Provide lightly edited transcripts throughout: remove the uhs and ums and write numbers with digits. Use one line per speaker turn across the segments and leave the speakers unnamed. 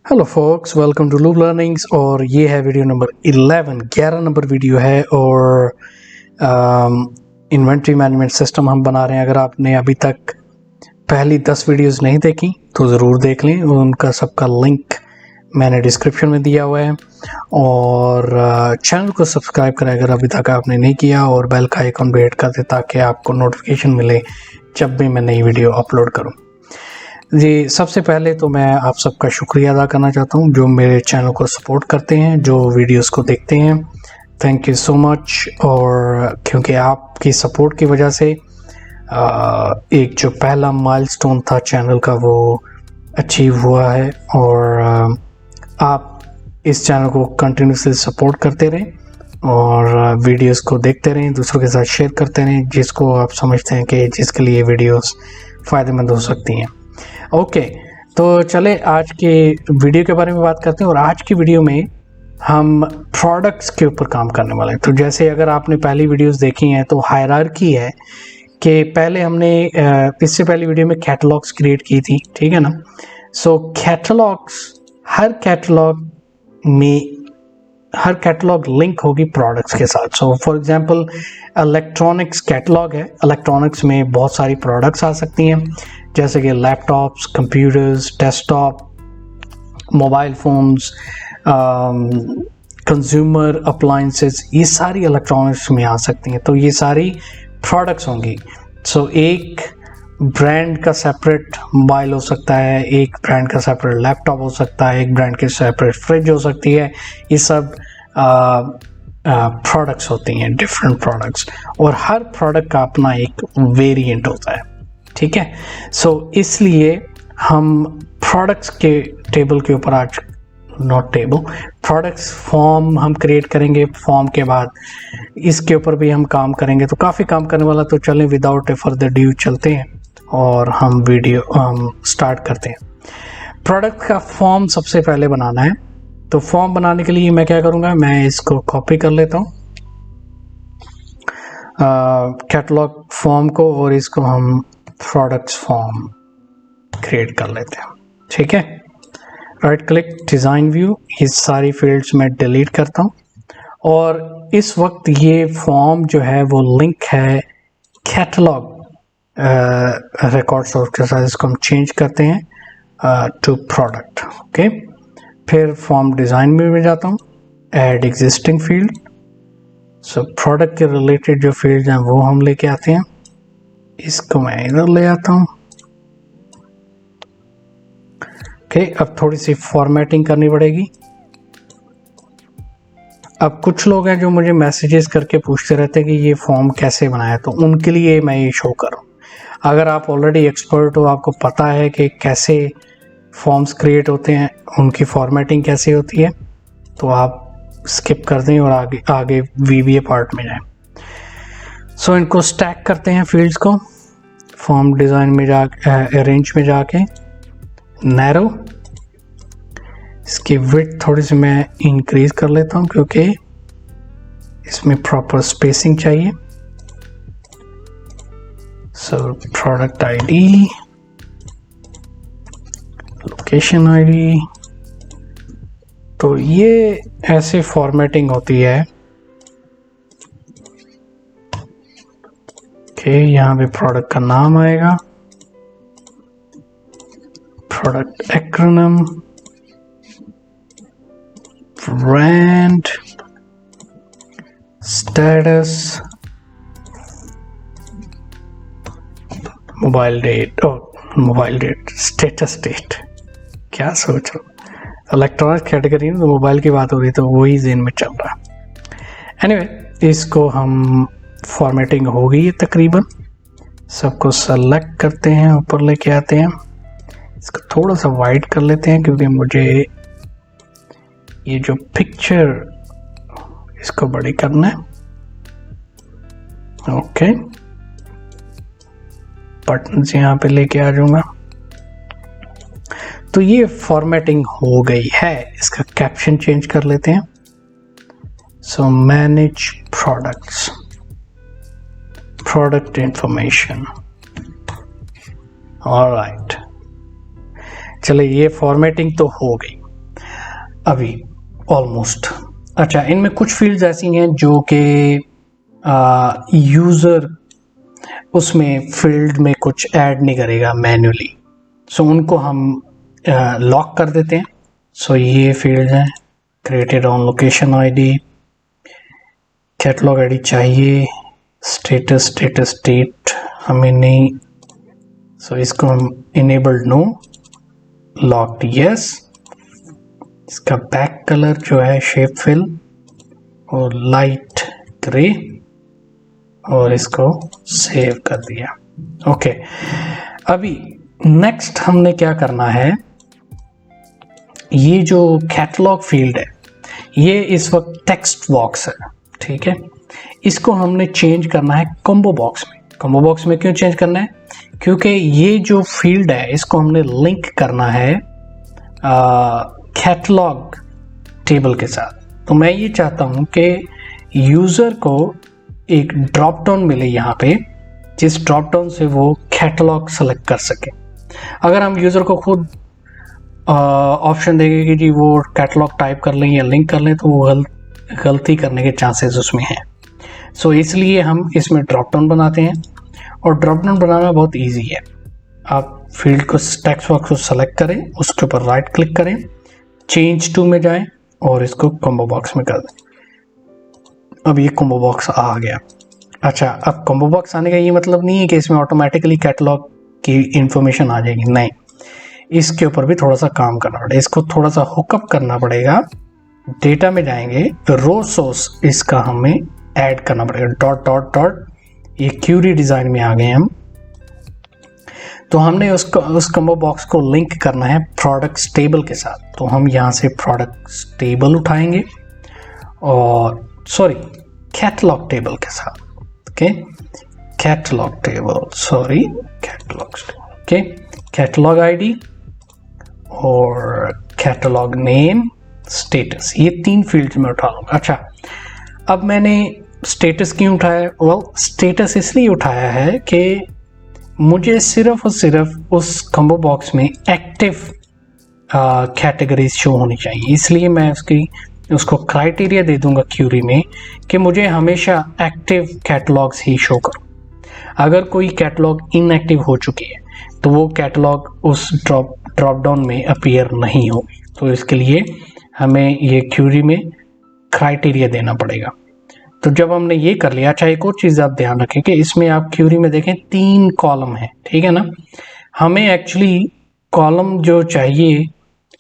Hello folks, welcome to loop learnings. और ये है वीडियो नंबर 11 नंबर वीडियो है। और इन्वेंट्री मैनेजमेंट सिस्टम हम बना रहे हैं। अगर आपने अभी तक पहली 10 वीडियोस नहीं देखी तो ज़रूर देख लें, उनका सबका लिंक मैंने डिस्क्रिप्शन में दिया हुआ है। और चैनल को सब्सक्राइब करें अगर अभी तक आपने नहीं किया, और बेल का आइकन भी हिट कर दें ताकि आपको नोटिफिकेशन मिले जब भी मैं नई वीडियो अपलोड करूं। जी, सबसे पहले तो मैं आप सबका शुक्रिया अदा करना चाहता हूं जो मेरे चैनल को सपोर्ट करते हैं, जो वीडियोस को देखते हैं। Thank you so much. और क्योंकि आपकी सपोर्ट की वजह से एक जो पहला माइलस्टोन था चैनल का वो अचीव हुआ है। और आप इस चैनल को कंटिन्यूसली सपोर्ट करते रहें और वीडियोस को देखते रहें, दूसरों के साथ शेयर करते रहें जिसको आप समझते हैं कि जिसके लिए वीडियोस फ़ायदेमंद हो सकती हैं। ओके, तो चले आज के वीडियो के बारे में बात करते हैं। और आज की वीडियो में हम प्रोडक्ट्स के ऊपर काम करने वाले हैं। तो जैसे अगर आपने पहली वीडियोस देखी हैं तो हायरार्की है कि पहले हमने इससे पहली वीडियो में कैटलॉग्स क्रिएट की थी, ठीक है ना। सो कैटलॉग्स, हर कैटलॉग लिंक होगी प्रोडक्ट्स के साथ। So for example electronics catalogue है। इलेक्ट्रॉनिक्स में बहुत सारी प्रोडक्ट्स आ सकती हैं जैसे कि laptops, computers, desktop, mobile phones, consumer appliances, ये सारी इलेक्ट्रॉनिक्स में आ सकती हैं। तो ये सारी प्रोडक्ट्स होंगी। सो एक ब्रांड का सेपरेट मोबाइल हो सकता है, एक ब्रांड का सेपरेट लैपटॉप हो सकता है, एक ब्रांड की सेपरेट फ्रिज हो सकती है। ये सब प्रोडक्ट्स होती हैं, डिफरेंट प्रोडक्ट्स। और हर प्रोडक्ट का अपना एक वेरिएंट होता है, ठीक है। सो इसलिए हम प्रोडक्ट्स के टेबल के ऊपर आज प्रोडक्ट्स फॉर्म हम क्रिएट करेंगे। फॉर्म के बाद इसके ऊपर भी हम काम करेंगे, तो काफ़ी काम करने वाला। तो चलें विदाउट ए फर्दर ड्यू चलते हैं और हम स्टार्ट करते हैं। प्रोडक्ट का फॉर्म सबसे पहले बनाना है। तो फॉर्म बनाने के लिए मैं क्या करूँगा, मैं इसको कॉपी कर लेता हूँ कैटलॉग फॉर्म को, और इसको हम प्रोडक्ट्स फॉर्म क्रिएट कर लेते हैं, ठीक है। राइट क्लिक, डिज़ाइन व्यू, ये सारी फील्ड्स में डिलीट करता हूँ। और इस वक्त ये फॉर्म जो है वो लिंक है कैटलॉग रिकॉर्ड सोर्स के साथ। इसको हम चेंज करते हैं टू प्रोडक्ट, ओके। फिर फॉर्म डिज़ाइन में जाता हूँ, add existing field. So product के रिलेटेड जो फील्ड हैं वो हम लेके आते हैं। इसको मैं इधर ले आता हूँ, ओके। अब थोड़ी सी फॉर्मेटिंग करनी पड़ेगी। अब कुछ लोग हैं जो मुझे मैसेजेस करके पूछते रहते हैं कि ये फॉर्म कैसे बनाया, तो उनके लिए मैं ये शो कर रहा हूँ। अगर आप ऑलरेडी एक्सपर्ट हो, आपको पता है कि कैसे फॉर्म्स क्रिएट होते हैं, उनकी फॉर्मेटिंग कैसे होती है, तो आप स्किप कर दें और आगे VBA पार्ट में जाएं। सो इनको स्टैक करते हैं फील्ड्स को। फॉर्म डिज़ाइन में अरेंज में जाके नैरो, इसकी विड्थ थोड़ी सी मैं इंक्रीज कर लेता हूँ क्योंकि इसमें प्रॉपर स्पेसिंग चाहिए। So product ID, location ID, तो ये ऐसे फॉर्मेटिंग होती है कि यहाँ पे प्रोडक्ट का नाम आएगा, product acronym, brand, status, mobile date, status date, क्या सोच रहा हूँ। इलेक्ट्रॉनिक कैटेगरी में तो मोबाइल की बात हो रही तो वही ज़हन में चल रहा है। एनीवे, इसको हम फॉर्मेटिंग हो गई है तकरीबन। सबको सेलेक्ट करते हैं, ऊपर लेके आते हैं। इसको थोड़ा सा वाइड कर लेते हैं क्योंकि मुझे ये जो पिक्चर इसको बड़ी करना है, ओके। बटन्स यहाँ पे लेके आ जाऊंगा। तो ये फॉर्मेटिंग हो गई है। इसका कैप्शन चेंज कर लेते हैं। So manage products, product information, alright. चलिए, ये फॉर्मेटिंग तो हो गई। अभी ऑलमोस्ट। अच्छा, इनमें कुछ फील्ड्स ऐसी हैं जो कि यूज़र उसमें फील्ड में कुछ ऐड नहीं करेगा मैन्युअली, सो उनको हम लॉक कर देते हैं। सो ये फील्ड हैं, created on location ID, catalogue ID चाहिए, स्टेटस डेट हमें नहीं, सो इसको हम इनेबल्ड नो, लॉक्ड यस। इसका बैक कलर जो है शेप फिल और लाइट ग्रे, और इसको सेव कर दिया। ओके, अभी नेक्स्ट हमने क्या करना है, ये जो कैटलॉग फील्ड है ये इस वक्त टेक्स्ट बॉक्स है, ठीक है। इसको हमने चेंज करना है कॉम्बो बॉक्स में। कॉम्बो बॉक्स में क्यों चेंज करना है, क्योंकि ये जो फील्ड है इसको हमने लिंक करना है कैटलॉग टेबल के साथ। तो मैं ये चाहता हूँ कि यूज़र को एक ड्रॉप डाउन मिले यहाँ पे, जिस ड्रॉप डाउन से वो कैटलॉग सेलेक्ट कर सके। अगर हम यूज़र को खुद ऑप्शन देंगे कि जी वो कैटलॉग टाइप कर लें या लिंक कर लें, तो वो गलती करने के चांसेस उसमें हैं। सो इसलिए हम इसमें ड्रॉप डाउन बनाते हैं, और ड्रॉप डाउन बनाना बहुत ईजी है। आप फील्ड को टेक्स्ट बॉक्स को सेलेक्ट करें, उसके ऊपर राइट क्लिक करें, चेंज टू में जाएं और इसको कॉम्बो बॉक्स में कर दें। अब ये कॉम्बो बॉक्स आ गया। अच्छा, अब कॉम्बो बॉक्स आने का ये मतलब नहीं है कि इसमें ऑटोमेटिकली कैटलॉग की इंफॉर्मेशन आ जाएगी, नहीं, इसके ऊपर भी थोड़ा सा काम करना पड़ेगा। इसको थोड़ा सा हुकअप करना पड़ेगा। डेटा में जाएंगे तो रो सोर्स इसका हमें ऐड करना पड़ेगा, डॉट डॉट डॉट, ये क्यूरी डिज़ाइन में आ गए हम। तो हमने उस कॉम्बो बॉक्स को लिंक करना है प्रोडक्ट्स टेबल के साथ। तो हम यहाँ से प्रोडक्ट्स टेबल उठाएंगे, और सॉरी कैटलॉग टेबल के साथ, okay, catalogue table, sorry catalogue table, okay, catalogue ID और कैटलॉग नेम, स्टेटस, ये 3 फील्ड्स में उठा लूँगा। अच्छा, अब मैंने स्टेटस क्यों उठाया? वेल, स्टेटस इसलिए उठाया है कि मुझे सिर्फ और सिर्फ उस कॉम्बो बॉक्स में एक्टिव कैटेगरीज शो होनी चाहिए, इसलिए मैं उसको क्राइटेरिया दे दूंगा क्यूरी में कि मुझे हमेशा एक्टिव कैटलॉग्स ही शो करो। अगर कोई कैटलॉग इनएक्टिव हो चुकी है तो वो कैटलॉग उस ड्रॉप डाउन में अपीयर नहीं होगी। तो इसके लिए हमें ये क्यूरी में क्राइटेरिया देना पड़ेगा। तो जब हमने ये कर लिया, अच्छा एक और चीज़ आप ध्यान रखें कि इसमें आप क्यूरी में देखें 3 कॉलम है, ठीक है ना। हमें एक्चुअली कॉलम जो चाहिए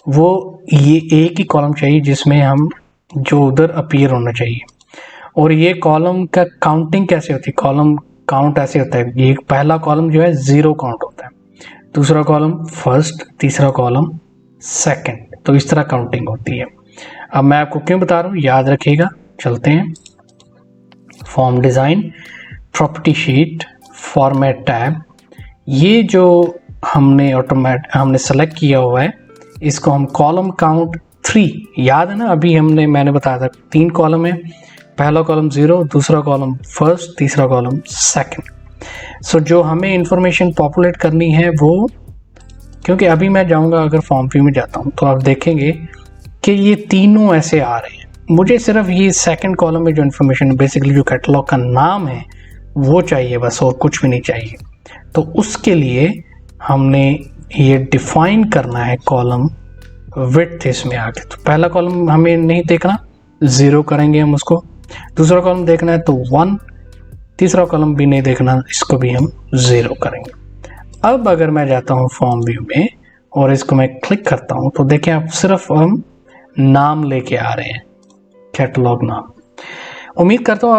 वो ये एक ही कॉलम चाहिए जिसमें हम जो उधर अपीयर होना चाहिए। और ये कॉलम का काउंटिंग कैसे होती है, कॉलम काउंट ऐसे होता है, ये पहला कॉलम जो है 0 काउंट होता है, दूसरा कॉलम फर्स्ट, तीसरा कॉलम सेकंड, तो इस तरह काउंटिंग होती है। अब मैं आपको क्यों बता रहा हूँ, याद रखिएगा। चलते हैं form design, property sheet, format tab, ये जो हमने सेलेक्ट किया हुआ है इसको हम कॉलम काउंट 3, याद है ना, अभी मैंने बताया था 3 कॉलम है, पहला कॉलम 0, दूसरा कॉलम फर्स्ट, तीसरा कॉलम सेकंड। सो जो हमें इंफॉर्मेशन पॉपुलेट करनी है वो, क्योंकि अभी मैं जाऊंगा, अगर फॉर्म व्यू में जाता हूं तो आप देखेंगे कि ये तीनों ऐसे आ रहे हैं। मुझे सिर्फ ये सेकंड कॉलम में जो इन्फॉर्मेशन, बेसिकली जो कैटलॉग का नाम है वो चाहिए बस, और कुछ भी नहीं चाहिए। तो उसके लिए हमने ये डिफाइन करना है कॉलम विड्थ इसमें आके। तो पहला कॉलम हमें नहीं देखना, 0 करेंगे हम उसको, दूसरा कॉलम देखना है तो 1, तीसरा कॉलम भी नहीं देखना, इसको भी हम 0 करेंगे। अब अगर मैं जाता हूँ फॉर्म व्यू में और इसको मैं क्लिक करता हूँ तो देखें आप, सिर्फ हम नाम लेके आ रहे हैं, कैटलॉग नाम। उम्मीद करता हूँ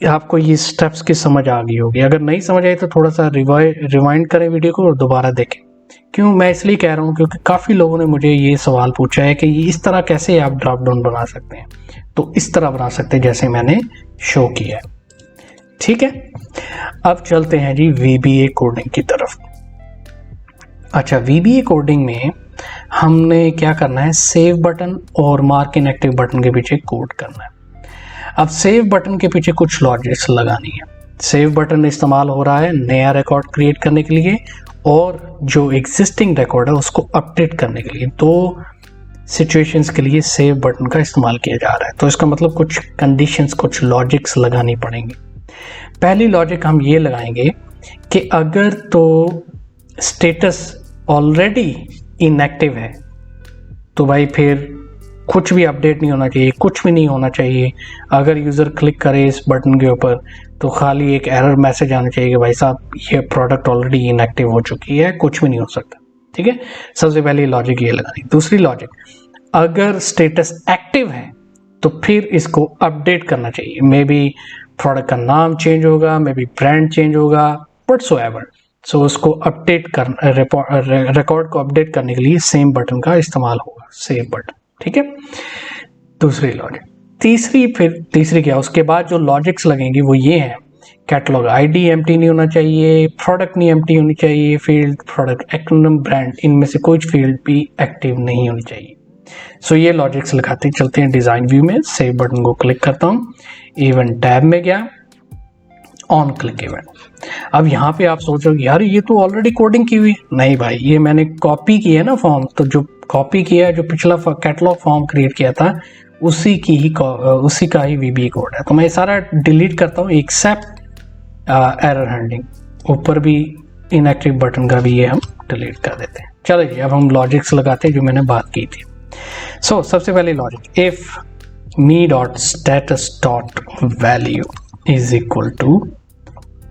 आपको ये स्टेप्स की समझ आ गई होगी। अगर नहीं समझ आई तो थोड़ा सा रिवाइंड करें वीडियो को और दोबारा देखें। क्यों मैं इसलिए कह रहा हूँ क्योंकि काफ़ी लोगों ने मुझे ये सवाल पूछा है कि ये इस तरह कैसे आप ड्रॉप डाउन बना सकते हैं। तो इस तरह बना सकते हैं जैसे मैंने शो किया है, ठीक है। अब चलते हैं जी VBA कोडिंग की तरफ। अच्छा, VBA कोडिंग में हमने क्या करना है, सेव बटन और मार्क इन एक्टिव बटन के पीछे कोड करना है। अब सेव बटन के पीछे कुछ लॉजिक्स लगानी है। सेव बटन इस्तेमाल हो रहा है नया रिकॉर्ड क्रिएट करने के लिए और जो एग्जिस्टिंग रिकॉर्ड है उसको अपडेट करने के लिए। 2 सिचुएशंस के लिए सेव बटन का इस्तेमाल किया जा रहा है। तो इसका मतलब कुछ कंडीशंस, कुछ लॉजिक्स लगानी पड़ेंगे। पहली लॉजिक हम ये लगाएंगे कि अगर तो स्टेटस ऑलरेडी इनएक्टिव है तो भाई फिर कुछ भी अपडेट नहीं होना चाहिए, कुछ भी नहीं होना चाहिए। अगर यूज़र क्लिक करे इस बटन के ऊपर तो खाली एक एरर मैसेज आना चाहिए कि भाई साहब ये प्रोडक्ट ऑलरेडी इनएक्टिव हो चुकी है, कुछ भी नहीं हो सकता। ठीक है, सबसे पहली लॉजिक ये लगानी। दूसरी लॉजिक, अगर स्टेटस एक्टिव है तो फिर इसको अपडेट करना चाहिए। मे बी प्रोडक्ट का नाम चेंज होगा, मे बी ब्रांड चेंज होगा, व्हाटसोएवर। सो उसको अपडेट कर, रिकॉर्ड को अपडेट करने के लिए सेम बटन का इस्तेमाल होगा, सेव बटन। ठीक है, दूसरी लॉजिक। तीसरी क्या, उसके बाद जो लॉजिक्स लगेंगी वो ये हैं, कैटलॉग आईडी एम्प्टी नहीं होना चाहिए, प्रोडक्ट नहीं एम्प्टी होनी चाहिए, फील्ड, प्रोडक्ट एक्रोनिम, ब्रांड, इनमें से कोई फील्ड भी एक्टिव नहीं होनी चाहिए। सो ये लॉजिक्स लगाते चलते हैं डिज़ाइन व्यू में। सेव बटन को क्लिक करता हूँ, इवेंट टैब में गया, ऑन क्लिक इवेंट। अब यहाँ पे आप सोच रहे हो यार ये तो ऑलरेडी कोडिंग की हुई। नहीं भाई, ये मैंने कॉपी की है ना फॉर्म, तो जो कॉपी किया है, जो पिछला कैटलॉग फॉर्म क्रिएट किया था उसी का ही वीबी कोड है। तो मैं सारा डिलीट करता हूँ एक्सेप्ट एरर हैंडलिंग। ऊपर भी इनएक्टिव बटन का भी ये हम डिलीट कर देते हैं। चलो जी, अब हम लॉजिक्स लगाते हैं जो मैंने बात की थी। सो सबसे पहले logic, if me.status.value is equal to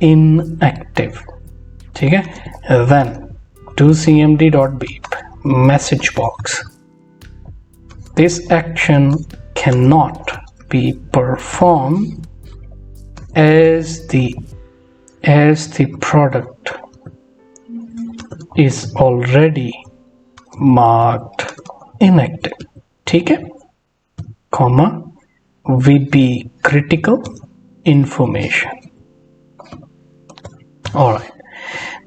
inactive, ठीक है, then toCMD.beep message box, this action cannot be performed as the product is already marked inactive, ठीक है, comma VB critical information। Alright,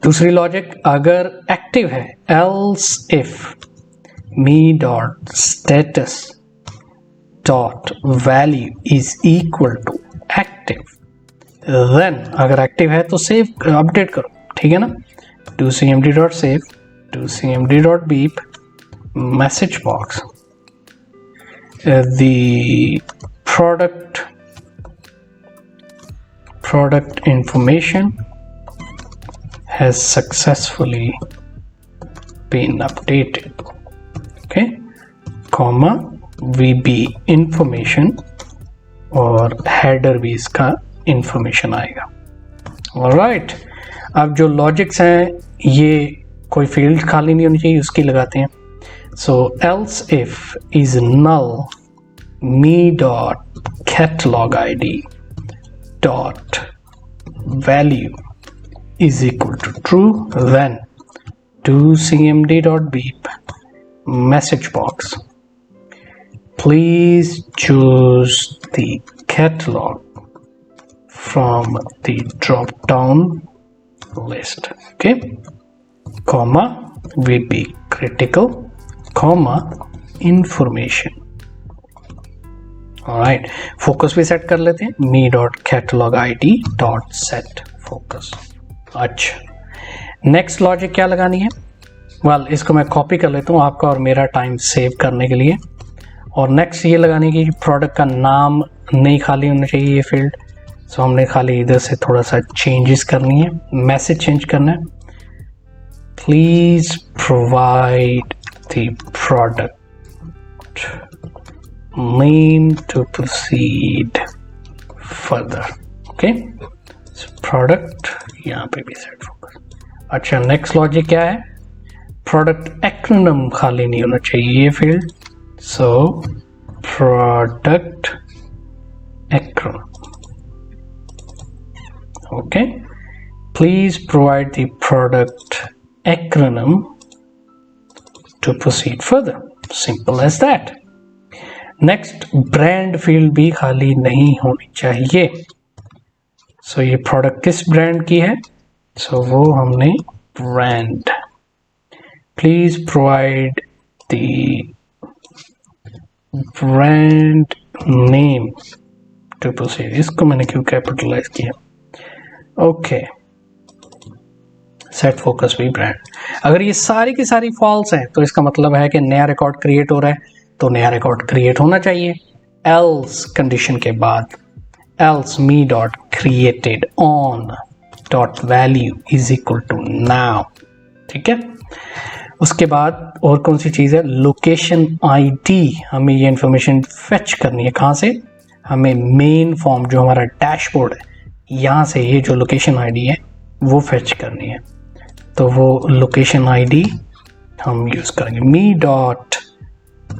दूसरी लॉजिक, अगर एक्टिव है, else if me.status.value is equal to active, then अगर active है तो save update करो। ठीक है ना, toCMD.save, toCMD.beep message box, the product information has successfully been updated, okay, comma VB information, और हेडर भी इसका इंफॉर्मेशन आएगा। ऑलराइट, अब जो लॉजिक्स हैं ये कोई फील्ड खाली नहीं होनी चाहिए, उसकी लगाते हैं। सो else if is null me.catalogid.value is equal to true, then toCMD.beep message box, please choose the catalog from the drop down list, okay, comma VB critical, comma information। Alright, focus भी set कर लेते हैं, me.catalogid.set focus। अच्छा, next logic क्या लगानी है? Well, इसको मैं कॉपी कर लेता हूँ आपका और मेरा टाइम सेव करने के लिए। और नेक्स्ट ये लगाने की प्रोडक्ट का नाम नहीं खाली होना चाहिए ये फील्ड। सो हमने खाली इधर से थोड़ा सा चेंजेस करनी है, मैसेज चेंज करना है। Please provide the product name to proceed further, okay, product यहाँ पे भी सेट फोकस। अच्छा, नेक्स्ट लॉजिक क्या है? प्रोडक्ट एक्रोनिम खाली नहीं होना चाहिए ये field. So product acronym, okay, please provide the product acronym to proceed further, simple as that. Next, brand field भी खाली नहीं होनी चाहिए। सो ये प्रोडक्ट किस ब्रांड की है? सो वो हमने brand, please provide the brand name to proceed. इसको मैंने क्यों कैपिटलाइज किया? ओके, सेट फोकस भी ब्रांड। अगर ये सारी की सारी फॉल्स हैं तो इसका मतलब है कि नया रिकॉर्ड क्रिएट हो रहा है, तो नया रिकॉर्ड क्रिएट होना चाहिए। एल्स कंडीशन के बाद else me dot created on dot value is equal to now, ठीक है। उसके बाद और कौन सी चीज़ है, लोकेशन आईडी, हमें ये इंफॉर्मेशन फेच करनी है कहाँ से, हमें मेन फॉर्म जो हमारा डैशबोर्ड है यहाँ से ये जो लोकेशन आईडी है वो फेच करनी है। तो वो लोकेशन आईडी हम यूज़ करेंगे me dot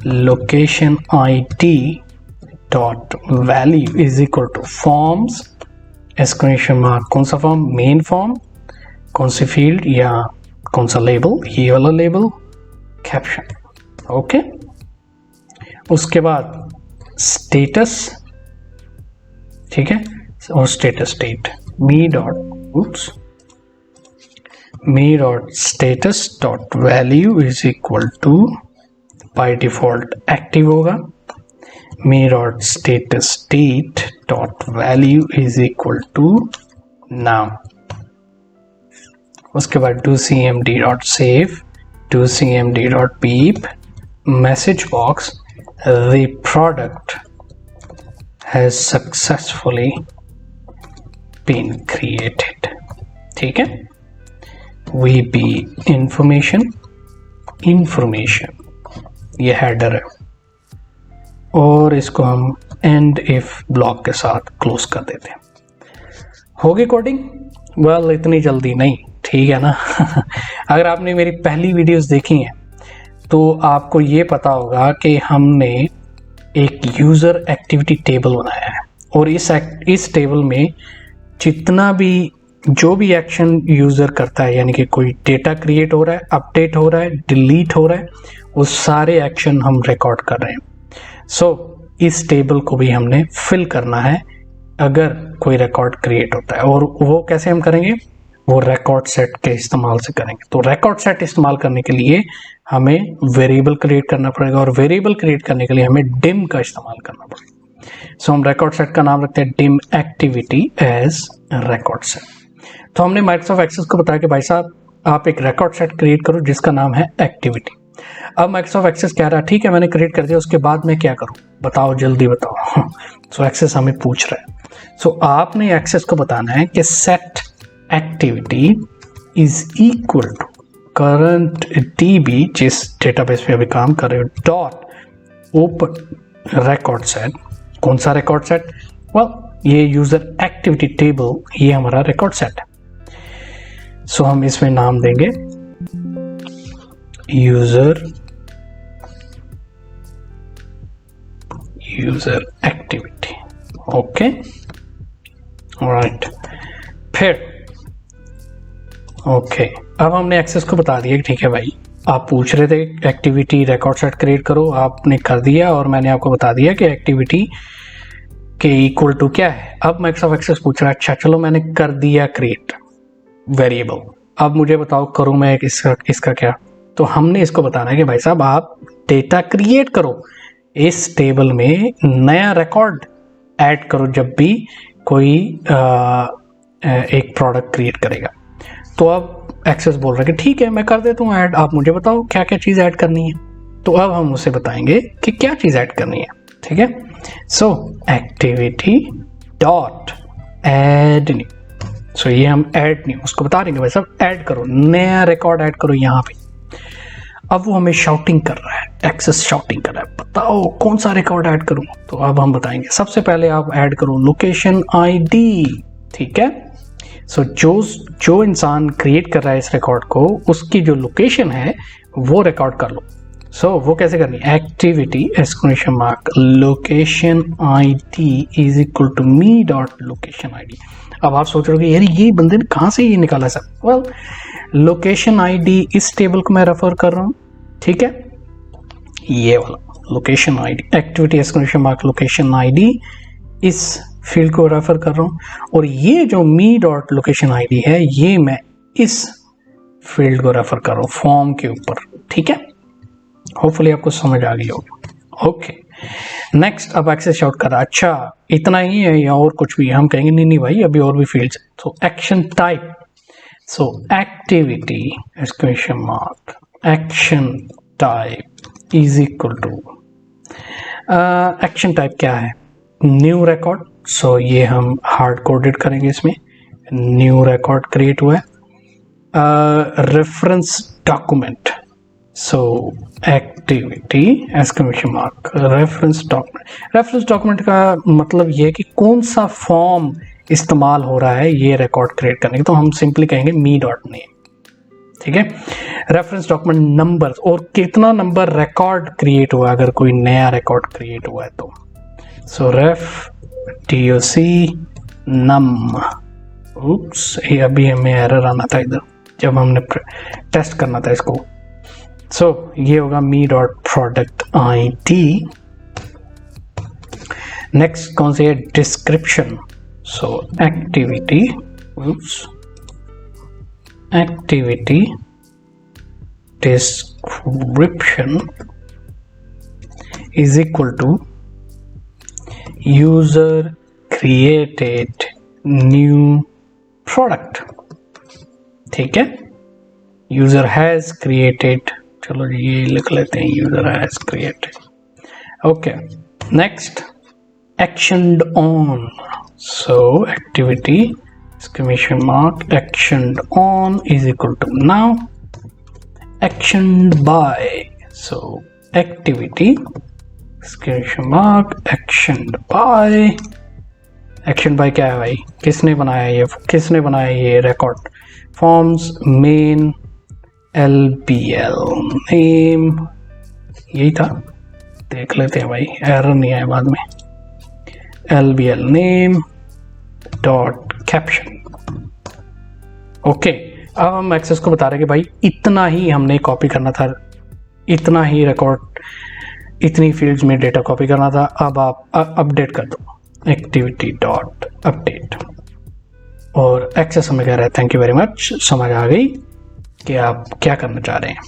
location ID dot value is equal to forms exclamation mark, कौन सा फॉर्म, मेन फॉर्म, कौन सी फील्ड या कौन सा लेबल, ये वाला लेबल, कैप्शन, ओके। उसके बाद स्टेटस, ठीक है, और status state me dot status dot value is equal to, by default active होगा, me dot status state dot value is equal to now. उसके बाद do cmd dot save, do cmd dot beep, message box, the product has successfully been created, ठीक है। V B information ये header है और इसको हम एंड इफ ब्लॉक के साथ क्लोज कर देते हैं। होगी कोडिंग? वेल इतनी जल्दी नहीं, ठीक है ना। अगर आपने मेरी पहली वीडियोस देखी हैं तो आपको ये पता होगा कि हमने एक यूज़र एक्टिविटी टेबल बनाया है और इस टेबल में जितना भी जो भी एक्शन यूज़र करता है, यानी कि कोई डेटा क्रिएट हो रहा है, अपडेट हो रहा है, डिलीट हो रहा है, वो सारे एक्शन हम रिकॉर्ड कर रहे हैं। सो इस टेबल को भी हमने फिल करना है अगर कोई रिकॉर्ड क्रिएट होता है। और वो कैसे हम करेंगे, वो रिकॉर्ड सेट के इस्तेमाल से करेंगे। तो रिकॉर्ड सेट इस्तेमाल करने के लिए हमें वेरिएबल क्रिएट करना पड़ेगा और वेरिएबल क्रिएट करने के लिए हमें डिम का इस्तेमाल करना पड़ेगा। सो हम रिकॉर्ड सेट का नाम रखते हैं dim activity as record set. तो हमने माइक्रोसॉफ्ट एक्सेस को बताया कि भाई साहब आप एक रिकॉर्ड सेट क्रिएट करो जिसका नाम है एक्टिविटी। अब माइक्रोसॉफ्ट एक्सेस कह रहा है ठीक है मैंने क्रिएट कर दिया, उसके बाद मैं क्या करूं, बताओ जल्दी बताओ। सो एक्सेस हमें पूछ रहा है। सो आपने एक्सेस को बताना है कि set activity is equal to current DB, जिस डेटाबेस पे अभी काम कर रहे हो, डॉट ओपन रिकॉर्ड सेट। कौन सा रिकॉर्ड सेट? वेल ये यूजर एक्टिविटी टेबल, ये हमारा रिकॉर्ड सेट है। सो हम इसमें नाम देंगे यूजर एक्टिविटी, ओके राइट। फिर ओके अब हमने एक्सेस को बता दिया कि ठीक है भाई आप पूछ रहे थे एक्टिविटी रिकॉर्ड सेट क्रिएट करो, आपने कर दिया और मैंने आपको बता दिया कि एक्टिविटी के इक्वल टू क्या है। अब माइक्रोसॉफ्ट एक्सेस पूछ रहा है अच्छा चलो मैंने कर दिया क्रिएट वेरिएबल, अब मुझे बताओ करूं मैं इसका क्या। तो हमने इसको बताना है कि भाई साहब आप डेटा क्रिएट करो, इस टेबल में नया रिकॉर्ड ऐड करो जब भी कोई एक प्रोडक्ट क्रिएट करेगा। तो अब एक्सेस बोल रहा है कि ठीक है मैं कर देता हूँ ऐड, आप मुझे बताओ क्या क्या चीज़ ऐड करनी है। तो अब हम उसे बताएंगे कि क्या चीज़ ऐड करनी है, ठीक है। So activity dot add new, so ये हम ऐड न्यू उसको बता देंगे भाई साहब ऐड करो, नया रिकॉर्ड ऐड करो यहाँ पे। अब वो हमें शाउटिंग कर रहा है, एक्सेस शाउटिंग कर रहा है बताओ कौन सा रिकॉर्ड ऐड करूँ। तो अब हम बताएंगे सबसे पहले आप ऐड करो लोकेशन आईडी, ठीक है। सो जो इंसान क्रिएट कर रहा है इस रिकॉर्ड को, उसकी जो लोकेशन है वो रिकॉर्ड कर लो। सो वो कैसे करनी है, activity exclamation mark location ID is equal to me dot location ID. अब आप सोच रहे हो कि यार ये बंदे ने कहाँ से ये निकाला सर। वेल लोकेशन आईडी इस टेबल को मैं रेफर कर रहा हूँ, ठीक है, ये वाला location ID activity exclamation mark location ID इस फील्ड को रेफर कर रहा हूँ और ये जो मी डॉट लोकेशन आईडी है ये मैं इस फील्ड को रेफर कर रहा हूँ फॉर्म के ऊपर, ठीक है। होपफुली आपको समझ आ गई होगी। ओके नेक्स्ट अब एक्सेस शाउट कर रहा है अच्छा इतना ही है या और कुछ भी, हम कहेंगे नहीं भाई अभी और भी फील्ड्स है। तो action type, so activity exclamation mark action type is equal to action type क्या है? न्यू रिकॉर्ड, सो ये हम हार्ड कोडेड करेंगे इसमें। न्यू रिकॉर्ड क्रिएट हुआ है। रेफरेंस डॉक्यूमेंट, सो activity exclamation mark reference document. Reference document का मतलब ये है कि कौन सा फॉर्म इस्तेमाल हो रहा है ये रिकॉर्ड क्रिएट करने की, तो हम सिंपली कहेंगे मी डॉट नेम। ठीक है। रेफरेंस डॉक्यूमेंट नंबर, और कितना नंबर रिकॉर्ड क्रिएट हुआ अगर कोई नया रिकॉर्ड क्रिएट हुआ है तो। सो रेफ TOC नम। उप्स, ये अभी हमें एरर आना था इधर जब हमने टेस्ट करना था इसको। सो ये होगा me dot product ID। Next कौन सी है? Description, so activity description is equal to user created new product। ठीक है, user has created, चलो ये लिख लेते हैं, user has created। Okay, next actioned on, so activity exclamation mark actioned on is equal to now actioned by, so activity exclamation mark actioned by। actioned by क्या है भाई? किसने बनाया ये record? Forms main LBL name, यही था, देख लेते हैं भाई, एरर नहीं आया बाद में। LBL name dot caption. Okay, अब हम एक्सेस को बता रहे हैं कि भाई इतना ही हमने कॉपी करना था, इतना ही रिकॉर्ड, इतनी फील्ड्स में डेटा कॉपी करना था। अब आप अपडेट कर दो एक्टिविटी डॉट अपडेट, और एक्सेस हमें कह रहा है थैंक यू वेरी मच, समझ आ गई कि आप क्या करना चाह रहे हैं।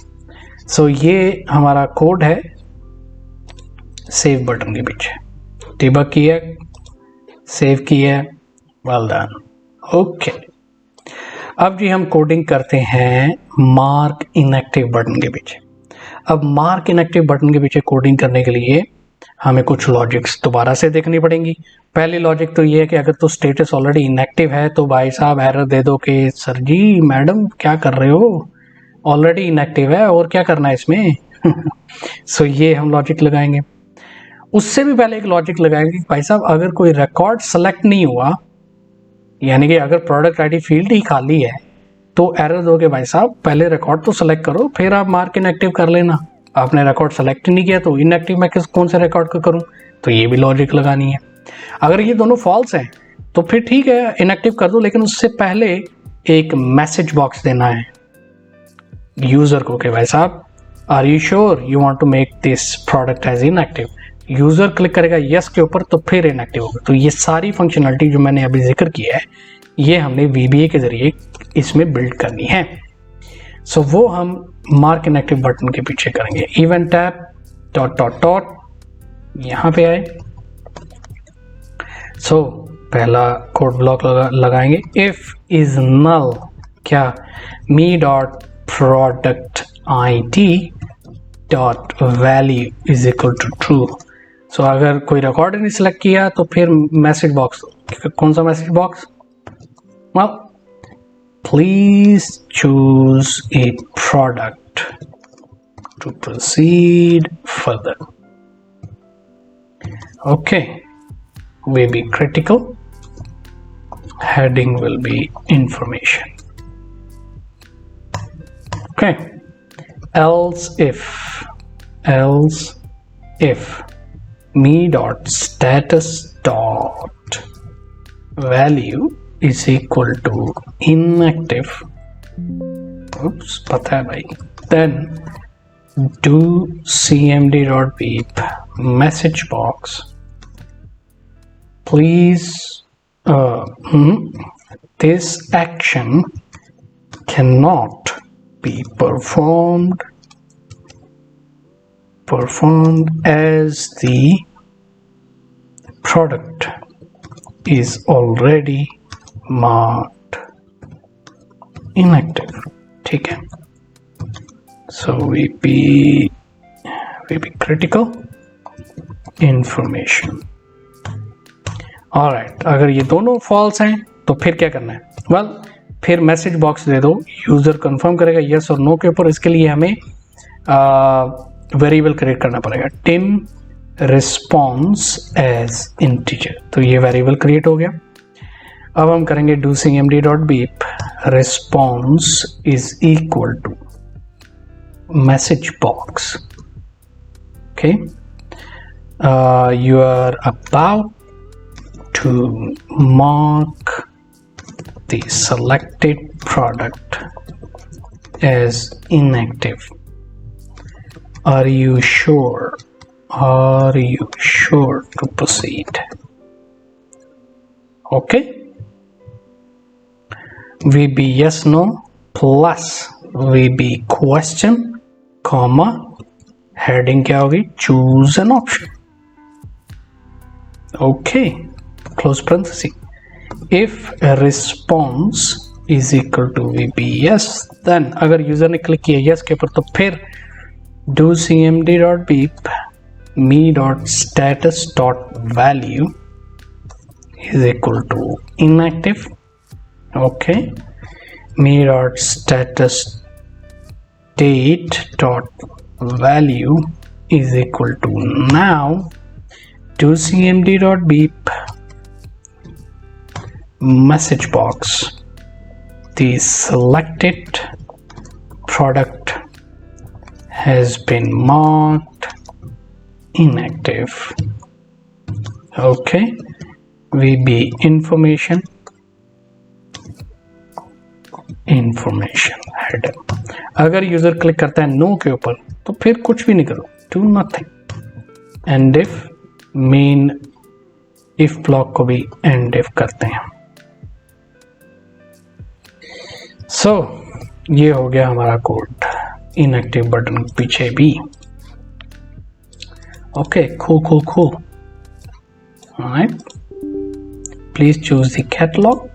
सो ये हमारा कोड है सेव बटन के पीछे। डिबग किया, सेव किया, वेल डन। ओके, अब जी हम कोडिंग करते हैं मार्क इनएक्टिव बटन के पीछे। अब मार्क इनएक्टिव बटन के पीछे कोडिंग करने के लिए हमें कुछ लॉजिक्स दोबारा से देखनी पड़ेंगी। पहली लॉजिक तो ये है कि अगर तो स्टेटस ऑलरेडी इनएक्टिव है तो भाई साहब एरर दे दो कि सर जी मैडम क्या कर रहे हो, ऑलरेडी इनएक्टिव है और क्या करना है इसमें। सो ये हम लॉजिक लगाएंगे। उससे भी पहले एक लॉजिक लगाएंगे कि भाई साहब अगर कोई रिकॉर्ड सेलेक्ट नहीं हुआ, यानी कि अगर प्रोडक्ट आईडी फील्ड ही खाली है, तो एरर दोगे भाई साहब पहले रिकॉर्ड तो सेलेक्ट करो फिर आप मार्क इनएक्टिव कर लेना। आपने रिकॉर्ड सेलेक्ट ही नहीं किया तो इनएक्टिव मैं कौन से रिकॉर्ड को करूं, तो ये भी लॉजिक लगानी है। अगर ये दोनों फॉल्स हैं तो फिर ठीक है इनएक्टिव कर दो, लेकिन उससे पहले एक मैसेज बॉक्स देना है यूजर को कि भाई साहब are you sure you want to make this product as inactive. User click करेगा यस के ऊपर तो फिर इनएक्टिव होगा। तो ये सारी फंक्शनलिटी जो मैंने अभी जिक्र किया है ये हमने VBA के जरिए इसमें बिल्ड करनी है। सो वो हम मार्क इनएक्टिव बटन के पीछे करेंगे। Event tab dot dot dot यहाँ पे आए। सो पहला कोड ब्लॉक लगाएंगे, इफ इज नल क्या, me dot product ID dot value is equal to true. So अगर कोई रिकॉर्ड नहीं सिलेक्ट किया तो फिर मैसेज बॉक्स, कौन सा message box? well please choose a product to proceed further। okay, will be critical, heading will be information। okay, else if me dot status dot value is equal to inactive, oops पता है भाई, then do cmd dot beep message box please this action cannot be performed as the product is already marked inactive। ठीक है, so we be critical, information. Alright, अगर ये दोनों false हैं तो फिर क्या करना है? वेल, फिर मैसेज बॉक्स दे दो, यूजर कंफर्म करेगा यस और नो के ऊपर। इसके लिए हमें वेरिएबल क्रिएट करना पड़ेगा, टिन रिस्पॉन्स एज इंटीजर। तो ये वेरिएबल क्रिएट हो गया। अब हम करेंगे do cmd dot beep response is equal to message box. Okay, you are about to mark the selected product as inactive. Are you sure? Are you sure to proceed? Okay. VB yes no plus VB question comma heading क्या होगी? Choose an option. Okay, close parenthesis. If a response is equal to VB yes, then अगर user ने click किया yes के ऊपर तो फिर do cmd dot beep me dot status dot value is equal to inactive. Okay, me dot status date dot value is equal to now do cmd dot beep message box the selected product has been marked inactive. Okay, VB information header। अगर user click करता है no के ऊपर तो फिर कुछ भी नहीं करो, do nothing। And if main if block को भी एंड इफ करते हैं। सो ये हो गया हमारा कोड इनएक्टिव बटन पीछे भी। Okay, cool। Alright, please choose the catalog.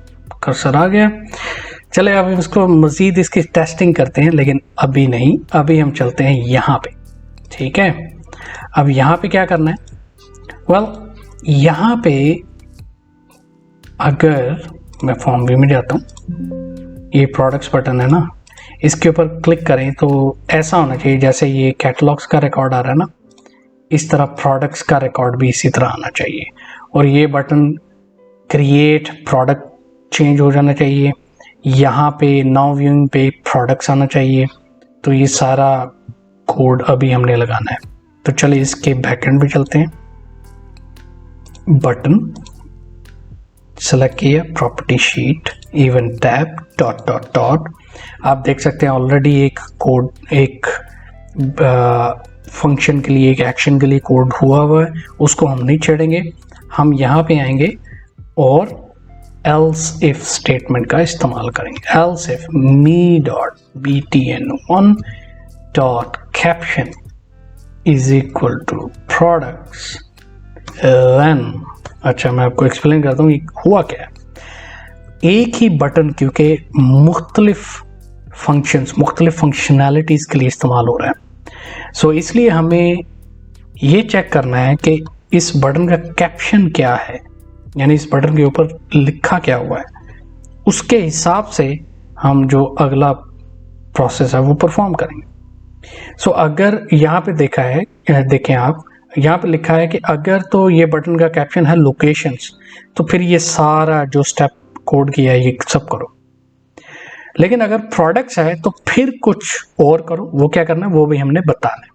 Cursor आ गया। चले अब इसको मजीद इसकी टेस्टिंग करते हैं, लेकिन अभी नहीं, अभी हम चलते हैं यहाँ पे। ठीक है, अब यहाँ पे क्या करना है? वेल, यहाँ पे अगर मैं फॉर्म व्यू में जाता हूँ, ये प्रोडक्ट्स बटन है ना, इसके ऊपर क्लिक करें तो ऐसा होना चाहिए जैसे ये कैटलॉग्स का रिकॉर्ड आ रहा है ना, इस तरह प्रोडक्ट्स का रिकॉर्ड भी इसी तरह आना चाहिए। और ये बटन क्रिएट प्रोडक्ट चेंज हो जाना चाहिए। यहाँ पे नाउ व्यूइंग पे प्रोडक्ट्स आना चाहिए। तो ये सारा कोड अभी हमने लगाना है। तो चलिए इसके बैकएंड पे चलते हैं। बटन सेलेक्ट किया, property sheet, event tab, dot dot dot. आप देख सकते हैं ऑलरेडी एक कोड, एक फंक्शन के लिए, एक एक्शन के लिए कोड हुआ है, उसको हम नहीं छेड़ेंगे। हम यहाँ पे आएंगे और else if स्टेटमेंट का इस्तेमाल करेंगे। else if me dot btn1 dot caption is equal to products then। अच्छा, मैं आपको एक्सप्लेन करता हूँ हुआ क्या है। एक ही बटन क्योंकि मुख्तलिफ फंक्शंस, मुख्तलिफ फंक्शनैलिटीज़ के लिए इस्तेमाल हो रहा है, सो इसलिए हमें ये चेक करना है कि इस बटन का कैप्शन क्या है, यानी इस बटन के ऊपर लिखा क्या हुआ है। उसके हिसाब से हम जो अगला प्रोसेस है वो परफॉर्म करेंगे। सो अगर यहाँ पे देखा है, देखें आप, यहाँ पे लिखा है कि अगर तो ये बटन का कैप्शन है लोकेशंस, तो फिर ये सारा जो स्टेप कोड किया है ये सब करो। लेकिन अगर प्रोडक्ट्स है तो फिर कुछ और करो। वो क्या करना है वो भी हमने बताना है।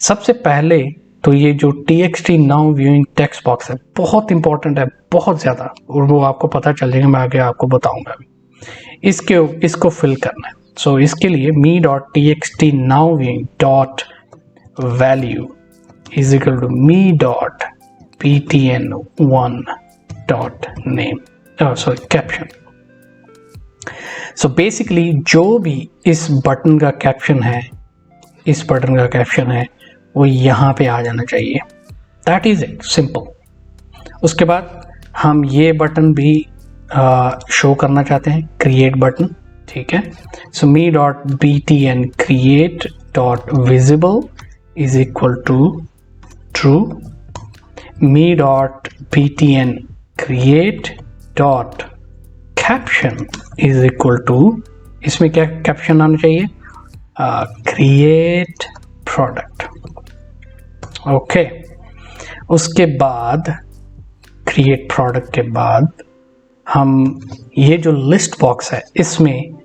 सबसे पहले तो ये जो txt now viewing text box है बहुत इंपॉर्टेंट है, बहुत ज़्यादा, और वो आपको पता चल जाएगा, मैं आगे आपको बताऊंगा अभी। इसको फिल करना है। सो इसके लिए me dot txt now viewing dot value is equal to me dot btn1 dot name, sorry caption. So basically जो भी इस बटन का कैप्शन है, इस बटन का कैप्शन है वो यहाँ पे आ जाना चाहिए। That is it, simple. उसके बाद हम ये बटन भी शो करना चाहते हैं, क्रिएट बटन। ठीक है, so me dot btn create dot visible is equal to true me dot btn create dot caption is equal to, इसमें क्या कैप्शन आना चाहिए, क्रिएट प्रोडक्ट। ओके, उसके बाद क्रिएट प्रोडक्ट के बाद हम ये जो लिस्ट बॉक्स है इसमें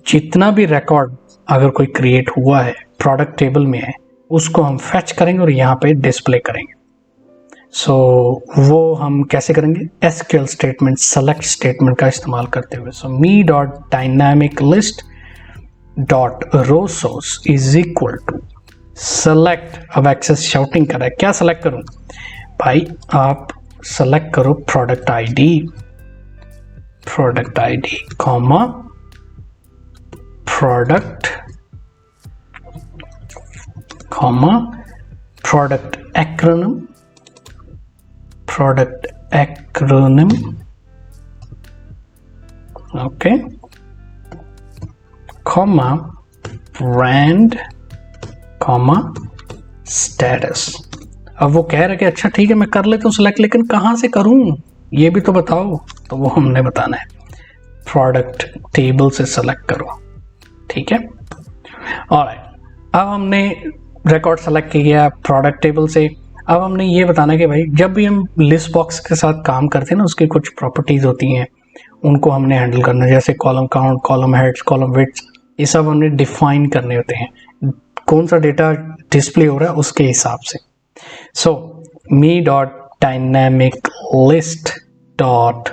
जितना भी रिकॉर्ड अगर कोई क्रिएट हुआ है प्रोडक्ट टेबल में है उसको हम फेच करेंगे और यहाँ पे डिस्प्ले करेंगे। सो वो हम कैसे करेंगे, एसक्यूएल स्टेटमेंट सेलेक्ट स्टेटमेंट का इस्तेमाल करते हुए। So me dot dynamic list dot row source is equal to select, अब एक्सेस शाउटिंग कर रहा है, क्या सेलेक्ट करूं भाई, आप सेलेक्ट करो product ID comma product comma product acronym okay, comma brand comma status. अब वो कह रहे कि अच्छा ठीक है मैं कर लेता हूँ सिलेक्ट, लेकिन कहाँ से करूँ ये भी तो बताओ, तो वो हमने बताना है प्रोडक्ट टेबल से सेलेक्ट करो, ठीक है। ऑलराइट, अब हमने रिकॉर्ड सेलेक्ट किया प्रोडक्ट टेबल से। अब हमने ये बताना है कि भाई जब भी हम लिस्ट बॉक्स के साथ काम करते हैं ना उसकी कुछ प्रॉपर्टीज होती हैं, उनको हमने हैंडल करना, जैसे column count, column heads, column width, ये सब हमने डिफाइन करने होते हैं, कौन सा डेटा डिस्प्ले हो रहा है उसके हिसाब से। So me dot dynamic list dot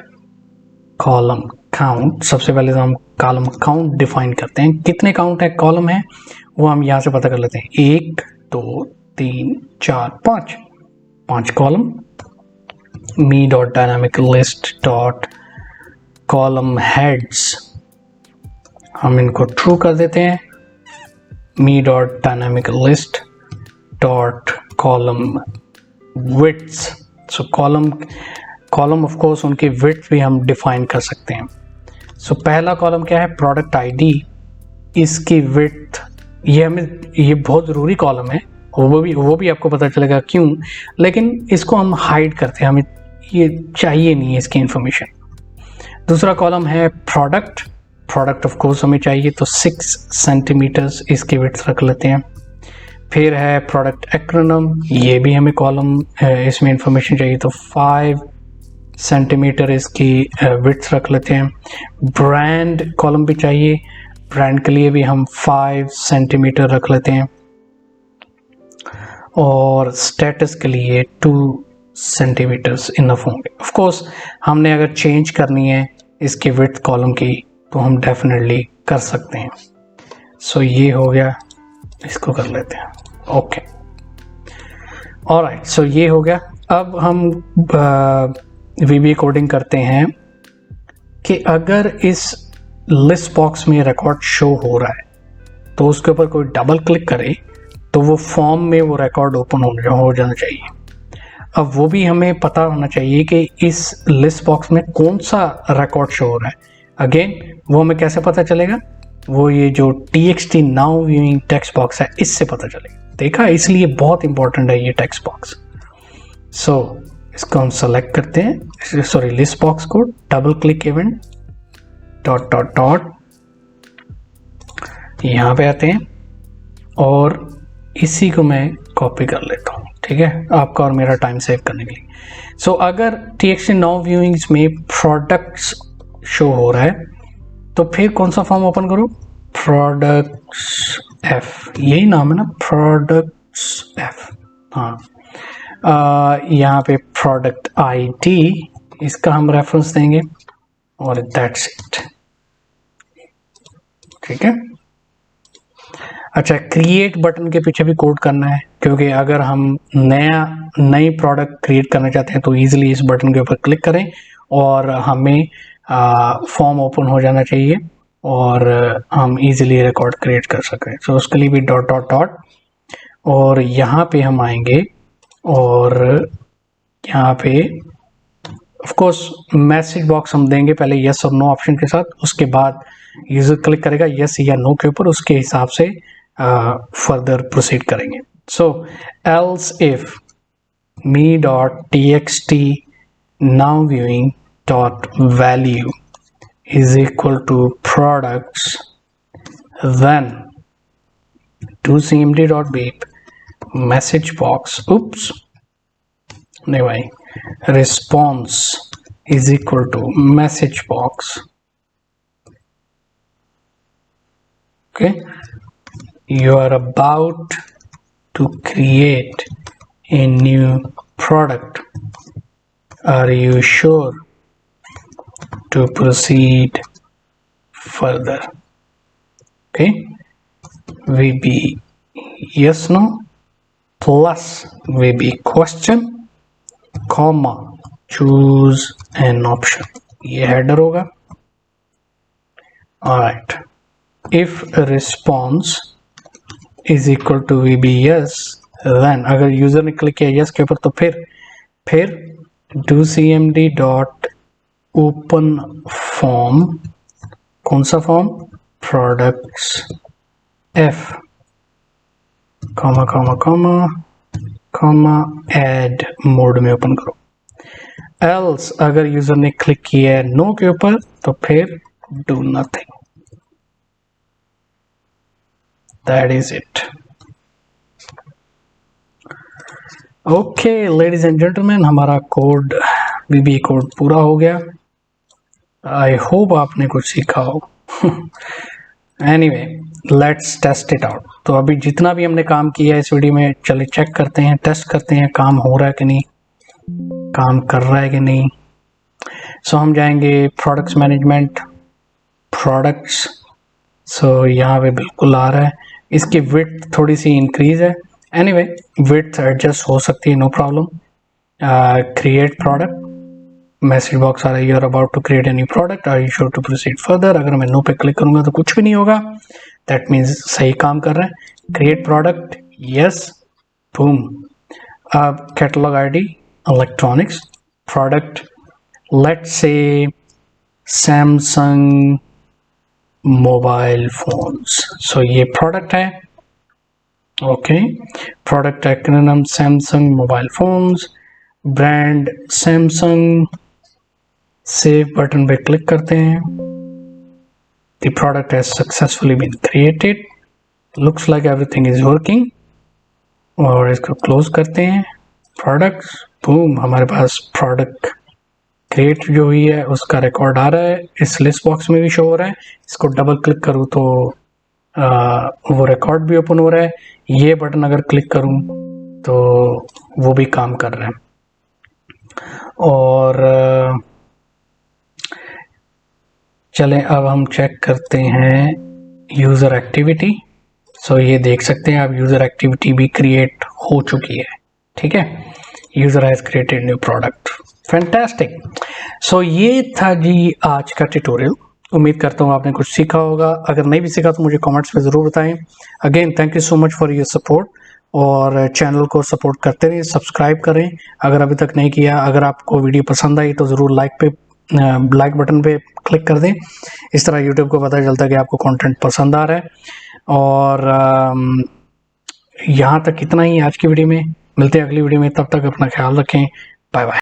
column count, सबसे पहले तो हम कॉलम काउंट डिफाइन करते हैं, कितने काउंट है कॉलम है वो हम यहाँ से पता कर लेते हैं, 1 2 3 4 5 column. Me dot dynamic list dot column heads, हम इनको ट्रू कर देते हैं। Me dot dynamic list dot column widths, so column of course उनकी विड्थ भी हम डिफाइन कर सकते हैं। सो पहला कॉलम क्या है, प्रोडक्ट आईडी, इसकी विड्थ, ये बहुत ज़रूरी कॉलम है, वो भी आपको पता चलेगा क्यों, लेकिन इसको हम हाइड करते हैं, हमें ये चाहिए नहीं है इसकी इंफॉर्मेशन। दूसरा कॉलम है प्रोडक्ट ऑफ कोर्स हमें चाहिए, तो 6 सेंटीमीटर्स इसकी विड्थ रख लेते हैं। फिर है प्रोडक्ट एक्रोनिम, ये भी हमें कॉलम इसमें इंफॉर्मेशन चाहिए, तो 5 सेंटीमीटर इसकी विड्थ रख लेते हैं। ब्रांड कॉलम भी चाहिए, ब्रांड के लिए भी हम 5 सेंटीमीटर रख लेते हैं, और स्टेटस के लिए 2 सेंटीमीटर्स इनफ होंगे। ऑफ कोर्स हमने अगर चेंज करनी है इसकी विड्थ कॉलम की तो हम डेफिनेटली कर सकते हैं। सो ये हो गया, इसको कर लेते हैं, ओके ऑलराइट। सो ये हो गया। अब हम वीबी कोडिंग करते हैं कि अगर इस लिस्ट बॉक्स में रिकॉर्ड शो हो रहा है तो उसके ऊपर कोई डबल क्लिक करे तो वो फॉर्म में वो रिकॉर्ड ओपन हो जाना चाहिए। अब वो भी हमें पता होना चाहिए कि इस लिस्ट बॉक्स में कौन सा रिकॉर्ड शो हो रहा है। अगेन वो हमें कैसे पता चलेगा, वो ये जो txt now viewing text box है इससे पता चलेगा। देखा, इसलिए बहुत इंपॉर्टेंट है ये टेक्स्ट बॉक्स। सो इसको हम सेलेक्ट करते हैं, सॉरी लिस्ट बॉक्स को double click event dot dot dot, यहाँ पे आते हैं और इसी को मैं कॉपी कर लेता हूँ, ठीक है, आपका और मेरा टाइम सेव करने के लिए। सो अगर txt नाउ व्यूइंग्स में प्रोडक्ट्स शो हो रहा है तो फिर कौन सा फॉर्म ओपन करूँ, प्रोडक्ट्स एफ, यही नाम है ना, प्रोडक्ट्स एफ। हाँ, यहाँ पे प्रोडक्ट आईडी, इसका हम रेफरेंस देंगे और दैट्स इट, ठीक है। अच्छा, क्रिएट बटन के पीछे भी कोड करना है, क्योंकि अगर हम नई प्रोडक्ट क्रिएट करना चाहते हैं तो इजीली इस बटन के ऊपर क्लिक करें और हमें फॉर्म ओपन हो जाना चाहिए और हम इजीली रिकॉर्ड क्रिएट कर सकें। तो उसके लिए भी डॉट डॉट डॉट, और यहाँ पे हम आएंगे और यहाँ पे ऑफ कोर्स मैसेज बॉक्स हम देंगे पहले यस और नो ऑप्शन के साथ, उसके बाद यूजर क्लिक करेगा यस या नो के ऊपर, उसके हिसाब से फर्दर प्रोसीड करेंगे। So else if me.txt now viewing dot value is equal to products, then to cmd dot beep message box, oops, नहीं भाई, response is equal to message box. Okay, you are about to create a new product. Are you sure to proceed further? Okay, VB yes no plus VB question comma choose an option. ये header होगा. Alright, if response is equal to VB yes, then अगर user ने click किया yes के ऊपर तो फिर do cmd dot open form, कौन सा form, products f comma add mode में ओपन करो. else अगर यूजर ने क्लिक किया है no के ऊपर तो फिर do nothing. That is it. Okay, ladies and gentlemen, हमारा कोड VB कोड पूरा हो गया. I hope आपने कुछ सीखा हो. Anyway, let's test it out. तो अभी जितना भी हमने काम किया है इस वीडियो में, चलिए चेक करते हैं, टेस्ट करते हैं काम हो रहा है कि नहीं, काम कर रहा है कि नहीं. सो हम जाएंगे प्रोडक्ट्स मैनेजमेंट, प्रोडक्ट्स. सो यहाँ पे बिल्कुल आ रहा है. इसकी विड्थ थोड़ी सी इंक्रीज है. एनीवे विड्थ एडजस्ट हो सकती है, no problem. Create product, message box आ रहा है, you are about to create any product, are you sure to proceed further. अगर मैं नो पे क्लिक करूंगा तो कुछ भी नहीं होगा. दैट मीन्स सही काम कर रहा है. Create product yes, boom. अब catalog ID electronics, product let's say Samsung mobile phones. So ये प्रोडक्ट है. Okay, product acronym Samsung mobile phones, brand Samsung. Save button पे क्लिक करते हैं. The product has successfully been created. Looks like everything is working. और इसको close करते हैं. Products, boom, हमारे पास प्रोडक्ट क्रिएट जो हुई है उसका रिकॉर्ड आ रहा है. इस लिस्ट बॉक्स में भी शो हो रहा है. इसको डबल क्लिक करूँ तो वो रिकॉर्ड भी ओपन हो रहा है. ये बटन अगर क्लिक करूँ तो वो भी काम कर रहा है. और चलें अब हम चेक करते हैं यूज़र एक्टिविटी. सो ये देख सकते हैं आप, यूज़र एक्टिविटी भी क्रिएट हो चुकी है. ठीक है, user has created new product. Fantastic. So ये था जी आज का ट्यूटोरियल. उम्मीद करता हूँ आपने कुछ सीखा होगा. अगर नहीं भी सीखा तो मुझे कमेंट्स में ज़रूर बताएं. Again thank you so much for your support. और चैनल को सपोर्ट करते रहिए, सब्सक्राइब करें अगर अभी तक नहीं किया. अगर आपको वीडियो पसंद आई तो ज़रूर लाइक बटन पे क्लिक कर दें. इस तरह यूट्यूब को पता चलता है कि आपको कंटेंट पसंद आ रहा है. और यहाँ तक इतना ही आज की वीडियो में. मिलते हैं अगली वीडियो में. तब तक अपना ख्याल रखें. Bye bye.